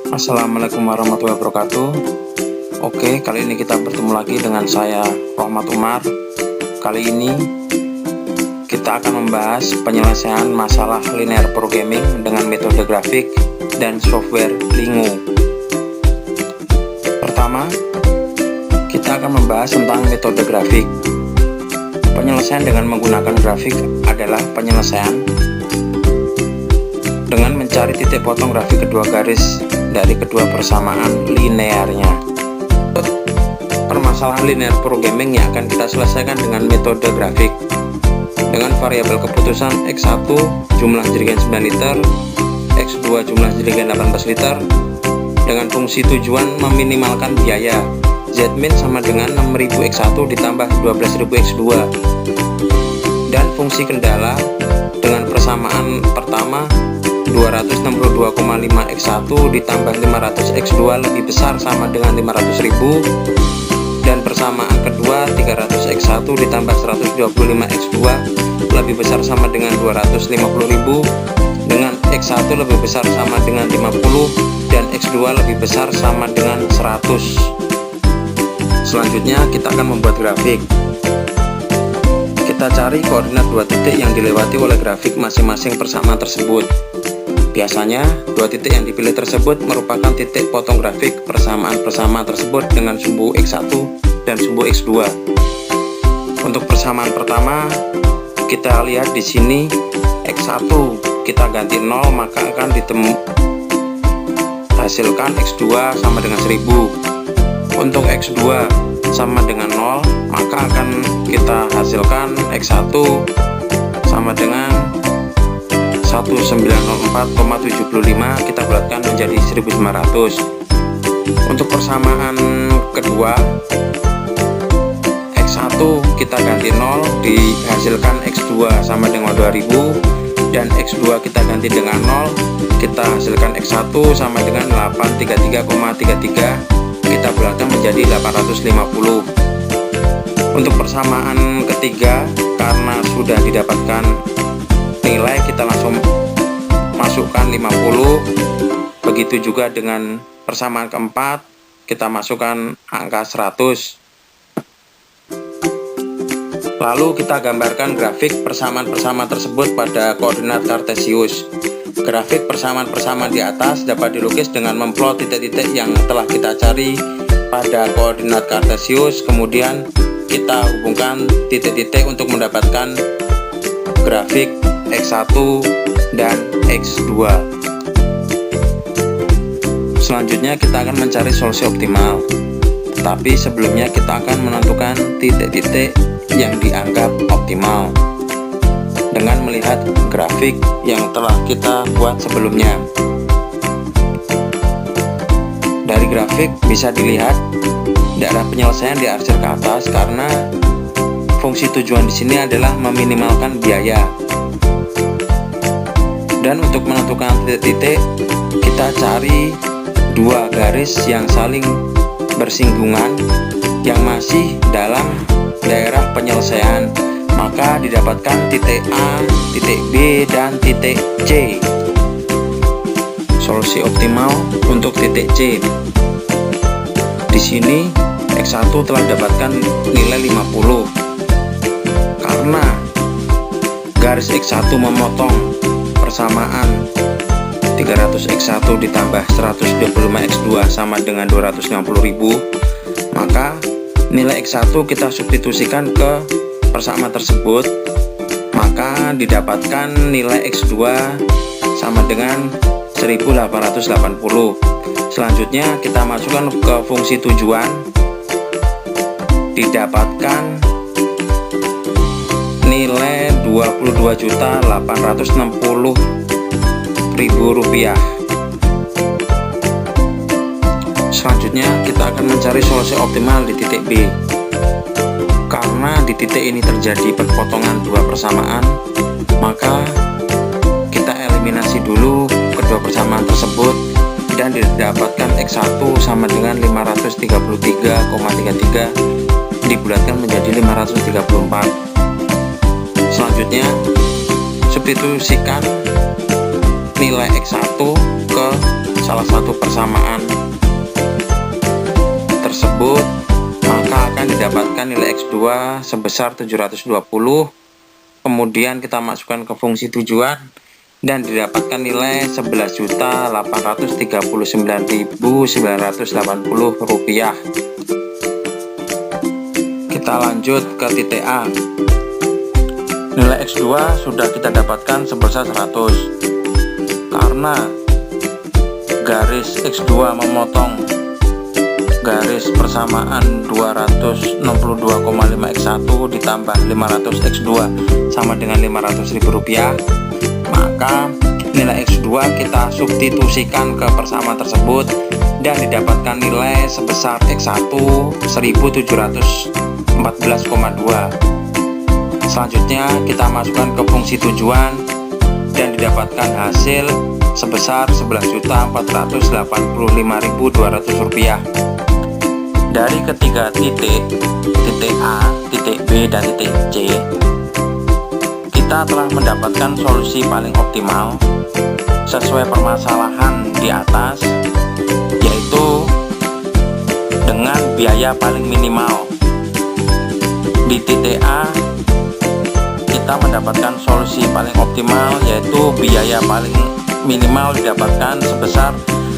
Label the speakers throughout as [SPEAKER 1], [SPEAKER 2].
[SPEAKER 1] Assalamualaikum warahmatullahi wabarakatuh. Oke, kali ini kita bertemu lagi dengan saya, Rahmat Umar. Kali ini kita akan membahas penyelesaian masalah linear programming dengan metode grafik dan software Lingo. Pertama, kita akan membahas tentang metode grafik. Penyelesaian dengan menggunakan grafik adalah penyelesaian dengan mencari titik potong grafik kedua garis dari kedua persamaan linearnya. Permasalahan linear programming yang akan kita selesaikan dengan metode grafik dengan variabel keputusan X1 jumlah jerigen 9 liter, X2 jumlah jerigen 18 liter, dengan fungsi tujuan meminimalkan biaya. Zmin sama dengan 6000 X1 ditambah 12000 X2, dan fungsi kendala dengan persamaan pertama 262,5 X1 ditambah 500 X2 lebih besar sama dengan 500.000, dan persamaan kedua 300 X1 ditambah 125 X2 lebih besar sama dengan 250.000, dengan X1 lebih besar sama dengan 50 dan X2 lebih besar sama dengan 100. Selanjutnya kita akan membuat grafik. Kita cari koordinat dua titik yang dilewati oleh grafik masing-masing persamaan tersebut. Biasanya, dua titik yang dipilih tersebut merupakan titik potong grafik persamaan-persamaan tersebut dengan sumbu X1 dan sumbu X2. Untuk persamaan pertama, kita lihat di sini X1 kita ganti 0, maka akan hasilkan X2 sama dengan 1000. Untuk X2 sama dengan 0, maka akan kita hasilkan X1 sama dengan 1904,75, kita bulatkan menjadi 1900. Untuk persamaan kedua, X1 kita ganti 0, dihasilkan X2 sama dengan 2000, dan X2 kita ganti dengan 0, kita hasilkan X1 sama dengan 833,33, kita bulatkan menjadi 850. Untuk persamaan ketiga, karena sudah didapatkan nilai, kita langsung masukkan 50. Begitu juga dengan persamaan keempat, kita masukkan angka 100. Lalu kita gambarkan grafik persamaan-persamaan tersebut pada koordinat kartesius. Grafik persamaan-persamaan di atas dapat dilukis dengan memplot titik-titik yang telah kita cari pada koordinat kartesius, kemudian kita hubungkan titik-titik untuk mendapatkan grafik X1 dan X2. Selanjutnya kita akan mencari solusi optimal, tetapi sebelumnya kita akan menentukan titik-titik yang dianggap optimal dengan melihat grafik yang telah kita buat sebelumnya. Dari grafik bisa dilihat daerah penyelesaian diarsir ke atas karena fungsi tujuan di sini adalah meminimalkan biaya. Dan untuk menentukan titik-titik, kita cari dua garis yang saling bersinggungan yang masih dalam daerah penyelesaian, maka didapatkan titik A, titik B, dan titik C. Solusi optimal untuk titik C. Di sini X1 telah dapatkan nilai 50 karena garis X1 memotong persamaan 300 X1 ditambah 125 X2 sama dengan 250.000, maka nilai X1 kita substitusikan ke persamaan tersebut, maka didapatkan nilai X2 sama dengan 1880. Selanjutnya kita masukkan ke fungsi tujuan, didapatkan nilai Rp22.860.000. Selanjutnya kita akan mencari solusi optimal di titik B. Karena di titik ini terjadi perpotongan dua persamaan, maka kita eliminasi dulu kedua persamaan tersebut dan didapatkan X1 sama dengan 533,33, dibulatkan menjadi 534. Selanjutnya substitusikan nilai X1 ke salah satu persamaan tersebut, maka akan didapatkan nilai X2 sebesar 720. Kemudian kita masukkan ke fungsi tujuan dan didapatkan nilai Rp11.839.980. Kita lanjut ke titik A. Nilai X2 sudah kita dapatkan sebesar 100. Karena garis X2 memotong garis persamaan 262,5 X1 ditambah 500 X2 sama dengan Rp500.000, maka nilai X2 kita substitusikan ke persamaan tersebut dan didapatkan nilai sebesar X1 1714,2. Selanjutnya kita masukkan ke fungsi tujuan dan didapatkan hasil sebesar Rp11.485.200. Dari ketiga titik A, titik B, dan titik C, kita telah mendapatkan solusi paling optimal sesuai permasalahan di atas, yaitu dengan biaya paling minimal. Di titik A, kita mendapatkan solusi paling optimal, yaitu biaya paling minimal didapatkan sebesar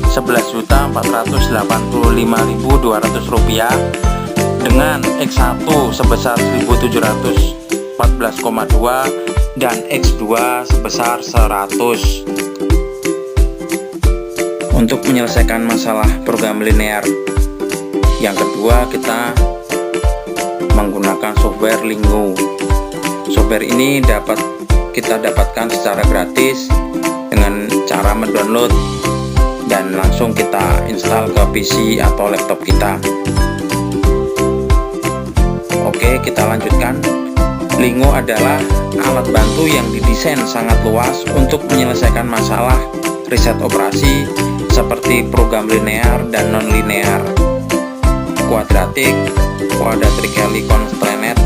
[SPEAKER 1] Rp11.485.200 dengan X1 sebesar 1.714,2 dan X2 sebesar 100. Untuk menyelesaikan masalah program linear yang kedua, kita menggunakan software Lingo. Software ini dapat kita dapatkan secara gratis dengan cara mendownload dan langsung kita install ke PC atau laptop kita. Oke, kita lanjutkan. Lingo adalah alat bantu yang didesain sangat luas untuk menyelesaikan masalah riset operasi seperti program linear dan non-linear, kuadratik, quadratically constrained,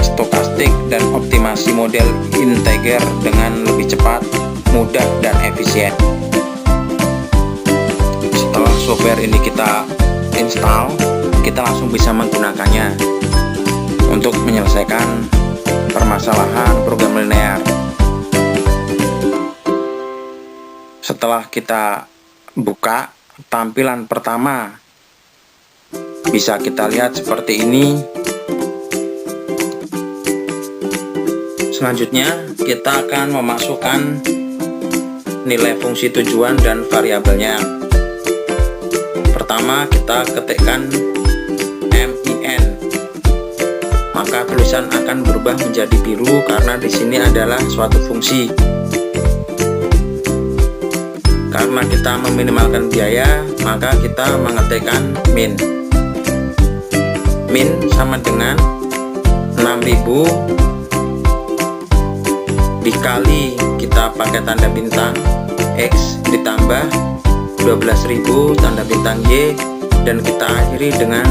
[SPEAKER 1] stokastik, dan optimasi model integer dengan lebih cepat, mudah, dan efisien. Setelah software ini kita install, kita langsung bisa menggunakannya untuk menyelesaikan permasalahan program linear. Setelah kita buka tampilan pertama, bisa kita lihat seperti ini. Selanjutnya kita akan memasukkan nilai fungsi tujuan dan variabelnya. Pertama kita ketikkan min, maka tulisan akan berubah menjadi biru karena di sini adalah suatu fungsi. Karena kita meminimalkan biaya, maka kita mengetikkan min. Min sama dengan 6.000 dikali kita pakai tanda bintang X ditambah 12.000 tanda bintang Y, dan kita akhiri dengan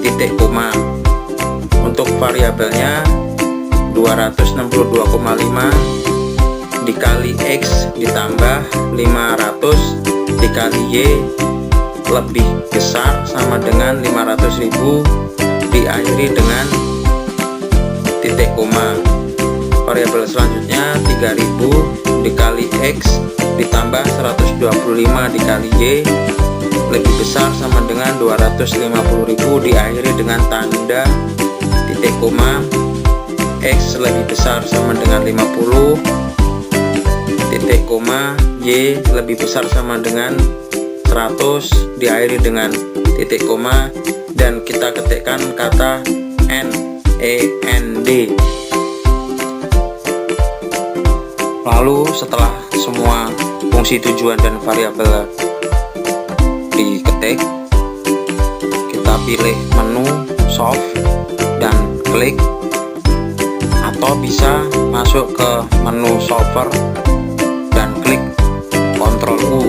[SPEAKER 1] titik koma. Untuk variabelnya 262,5 dikali X ditambah 500 dikali Y lebih besar sama dengan 500.000 diakhiri dengan titik koma. Variabel selanjutnya 3000 dikali X ditambah 125 dikali Y lebih besar sama dengan 250.000 diakhiri dengan tanda titik koma. X lebih besar sama dengan 50 titik koma, Y lebih besar sama dengan 100 diakhiri dengan titik koma, dan kita ketikkan kata NEND. Lalu setelah semua fungsi tujuan dan variabel diketik, kita pilih menu solve dan klik, atau bisa masuk ke menu solver dan klik Ctrl U.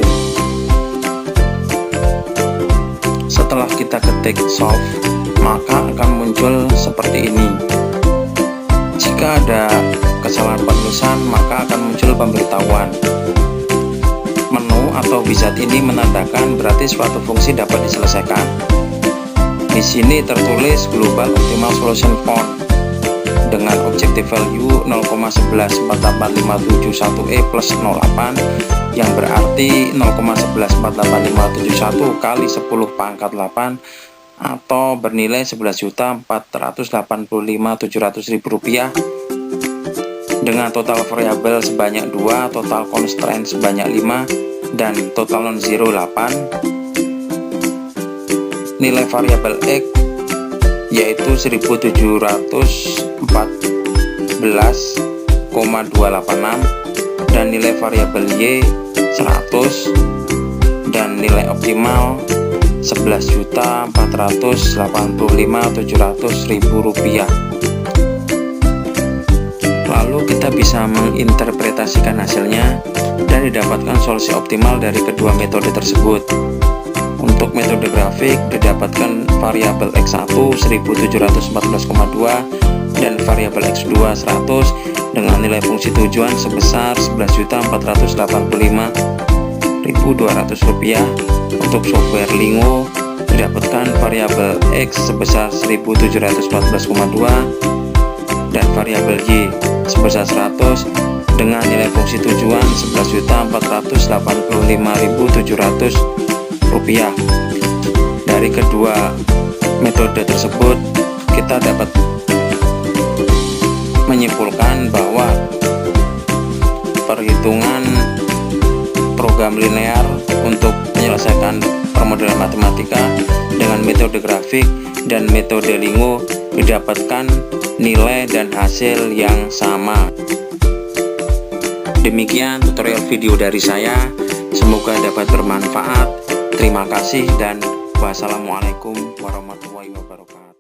[SPEAKER 1] Setelah kita ketik solve, maka akan muncul seperti ini. Jika ada kesalahan penulisan, maka akan muncul pemberitahuan. menu atau wizard ini menandakan berarti suatu fungsi dapat diselesaikan. Di sini tertulis Global Optimal Solution Found dengan objective value 0,1148571E plus 08 yang berarti 0,1148571 kali 10 pangkat 8 atau bernilai Rp11.485.700.000 dengan total variabel sebanyak 2, total constraint sebanyak 5, dan total non-zero 8. Nilai variabel X yaitu 1714,286 dan nilai variabel Y 100 dan nilai optimal Rp11.485.700.000. Lalu kita bisa menginterpretasikan hasilnya dan didapatkan solusi optimal dari kedua metode tersebut. Untuk metode grafik didapatkan variabel X1 1714,2 dan variabel X2 100 dengan nilai fungsi tujuan sebesar Rp11.485.200. Untuk software Lingo didapatkan variabel X sebesar 1714,2 dan variabel Y sebesar 100 dengan nilai fungsi tujuan Rp11.485.700. Dari kedua metode tersebut kita dapat menyimpulkan bahwa perhitungan program linear untuk menyelesaikan permodelan matematika dengan metode grafik dan metode Lingo didapatkan nilai dan hasil yang sama. Demikian tutorial video dari saya, semoga dapat bermanfaat. Terima kasih dan wassalamualaikum warahmatullahi wabarakatuh.